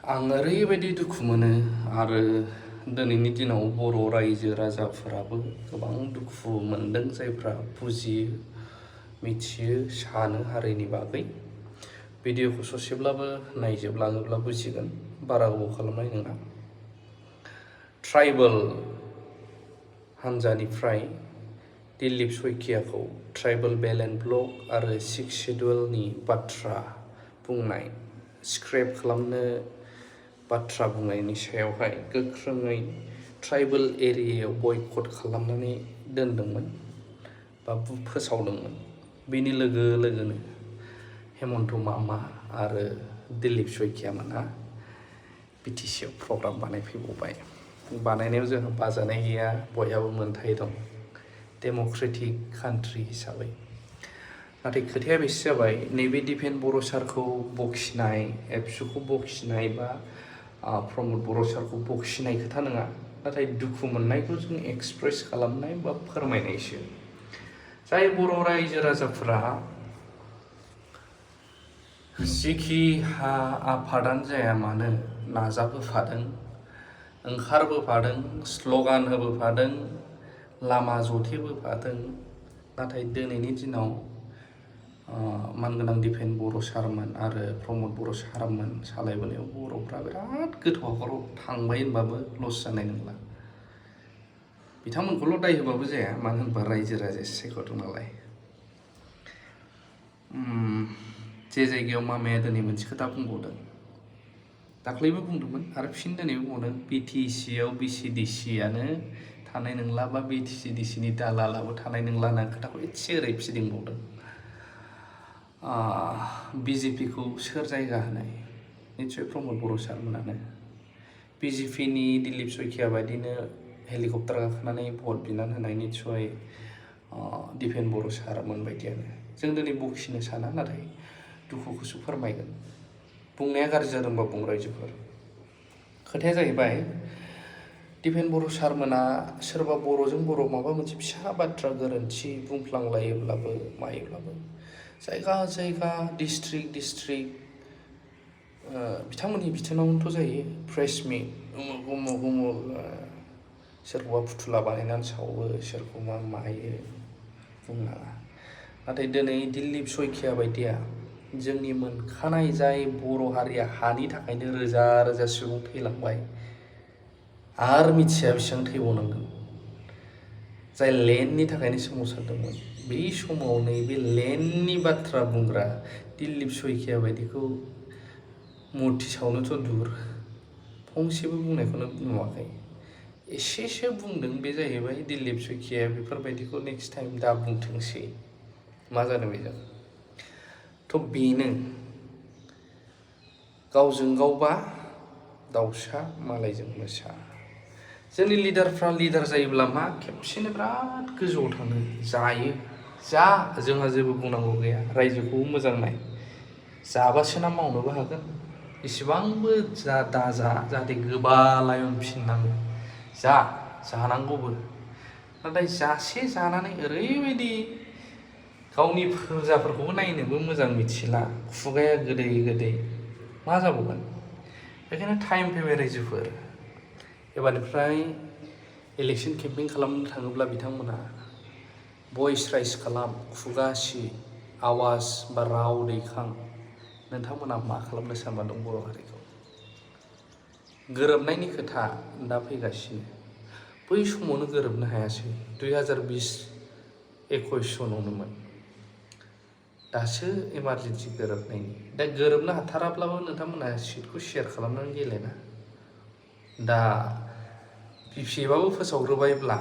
आं ओरैबायदि दुखु मोनो आरो दिनैनि दिनाव बर' रायजो राजाफोराबो गोबां दुखु मोनदों जायफ्रा बुजियो मिथियो सानो हारिनि बागै भिडिअखौ ससेब्लाबो नायजोबलाङोब्ला बुजिगोन बारा गोबाव खालामनाय नङा। ट्राइबेल हान्जानिफ्राय दिलीप सयखियाखौ ट्राइबेल बेल एन्ड ब्लक आरो 6 शेड्युलनि बाथ्रा बुंनाय स्क्रेप खालामनो बाथ्रा बुंनायनि सायावहाय गोख्रोङै ट्राइबेल एरियायाव बयकट खालामनानै दोनदोंमोन बा फोसावदोंमोन। बेनि लोगो लोगोनो हेमन्त मामा आरो दिलीप सयखियामोनहा बिटिसिआव प्रग्राम बानायफैबावबाय। बानायनायाव जोंहा बाजानाय गैया, बयहाबो मोन्थाय दं डेम'क्रेटिक कान्ट्रि हिसाबै। नाथाय खोथाया बेसो जाबाय, नैबे दिपेन बर' सारखौ बखिनाय, एबसुखौ बखिनाय बा प्रमद बर' सारखौ बखिनाय खोथा नङा, नाथाय दुखु मोननायखौ जों एक्सप्रेस खालामनाय बा फोरमायनायसो। जाय बर' रायजो राजाफोरा जिखि आफादानो जाया मानो नाजाबोफादों, ओंखारबोफादों, स्ल'गान होबोफादों, लामा जथेबोफादों, नाथाय दिनैनि दिनाव मानगोनां दिपेन बर' सारमोन आरो प्रमद बर' सारमोन सालायबोनायाव बर'फ्रा बिराद गोथौ हाखराव थांबाय होनबाबो लस जानाय नंला। बिथांमोनखौल' दाय होबाबो जाया, मानो होनबा रायजो राजायासो सायख'दों नालाय। जे जायगायाव मामाया दिनै मोनसे खोथा बुंबावदों, दाख्लैबो बुंदोंमोन आरो फिन दिनैबो बुंदों, बिटिसिआव बिसिडिसिआनो थानाय नंला बा बिटिसिडिसिनि दालालाबो थानाय नंला होनना खोथाखौ एसे ओरै फिदिंबावदों। बिजेपिखौ सोर जायगा होनाय? निस्सय प्रमद बर' सारमोनानो। बिजेपिनि दिलीप सयखिया बायदिनो हेलिकप्टार गाखोनानै भट बिनानै होनाय निस्सय दिपेन बर' सारमोन बायदियानो। जों दिनै बखिनो साना, नाथाय दुखुखौसो फोरमायगोन। बुंनाया गाज्रि जादोंबा बुं रायजोफोर। खोथाया जाहैबाय, दिपेन बर' सारमोना सोरबा बर'जों बर' माबा मोनसे फिसा बाथ्रा गोरोन्थि बुंफ्लांलायोब्लाबो मायोब्लाबो जायगा जायगा डिस्ट्रिक्ट बिथांमोननि बिथोनावनोथ' जायो प्रेस मिट उमुक सोरखौबा फुथुला बानायनानै सावो, सोरखौबा मायो, बुंनाङा। नाथाय दिनै दिलीप सयखिया बायदिया जोंनि मोनखानाय जाय बर' हारिया हानि थाखायनो रोजा रोजा सुबुं थैलांबाय आरो मिथिया बेसेबां थैबावनांगोन, जाय लेन्डनि थाखायनो सोमावसारदोंमोन, बै समाव नैबे लेन्डनि बाथ्रा बुंग्रा दिलीप सयखिया बायदिखौ मुर्ति सावनोथ' दूर, फंसेबो बुंनायखौनो नुवाखै। एसेसो बुंदों, बे जाहैबाय दिलीप सयखिया बेफोरबायदिखौ नेक्स्ट टाइम दा बुंथोंसै, मा जानो बेजों। थ' बेनो, गावजों गावबा दाउसा मालायजों मोसा। जोंनि लिडारफ्रा लिडार जायोब्ला मा खेबसेनो बिराद गोजौआव थाङो, जायो, जोंहा जेबो बुंनांगौ गैया, रायजोखौबो मोजां नाय, जाबासो ना मावनोबो हागोन। इसेबांबो दाजा जाहाथे गोबालाय फिननाङो, जानांगौबो। नाथाय जासे जानानै ओरैबायदि गावनि प्रजाफोरखौबो नायनोबो मोजां मिथिला, खुगाया गोदै गोदै, मा जाबावगोन। बेखायनो टाइम फैबाय रायजोफोर, एबारनिफ्राय इलेक्सन केम्पेइन खालामनो थाङोब्ला बिथांमोना भइस राइज खालाम, खुगा सि, आवाज बा राव दैखां। नोंथांमोना मा खालामनो सानना दं बर' हारिखौ? गोरोबनायनि खोथा दा फैगासिनो, बै समावनो गोरोबनो हायासै, 2020-21 सनावनोमोन। दासो इमारजेन्सि गोरोबनायनि। दा गोरोबनो हाथाराब्लाबो नोंथांमोना सिटखौ शेयार खालामनानै गेलेना। दा बिपिएफआबो फोसावग्रोबायब्ला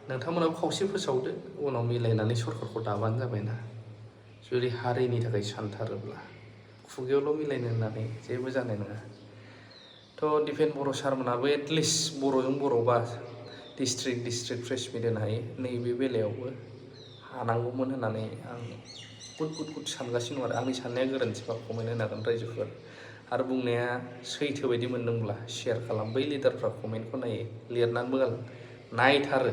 नोंथांमोनाबो खावसे फोसावदो, उनाव मिलायनानै सरकारखौ दाबानो जाबायना। जुदि हारिनि थाखाय सानथारोब्ला खुगायावल' मिलायनो होननानै जेबो जानाय नङा। थ' दिपेन बर' सारमोनाबो एटलिस्ट बर'जों बर'बा डिस्ट्रिक्ट प्रेस मिट होनो हायो, नैबे बेलायावबो हानांगौमोन होननानै आं गुद सानगासिनो दं। आरो आंनि साननाया गोरोन्थिबा कमेन्ट होनो हागोन रायजोफोर। आरो बुंनाया सैथो बायदि मोनदोंब्ला शेयार खालाम, बै लिडारफ्रा कमेन्टखौ नायो, लिरनानैबो गालां, नायथारो।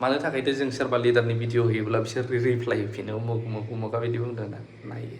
मानो थाखायथ' जों सोरबा लिडारनि भिडिअ होयोब्ला बिसोर रिप्लाय होफिनो, उमुगा बिदि बुंदों होनना नायो।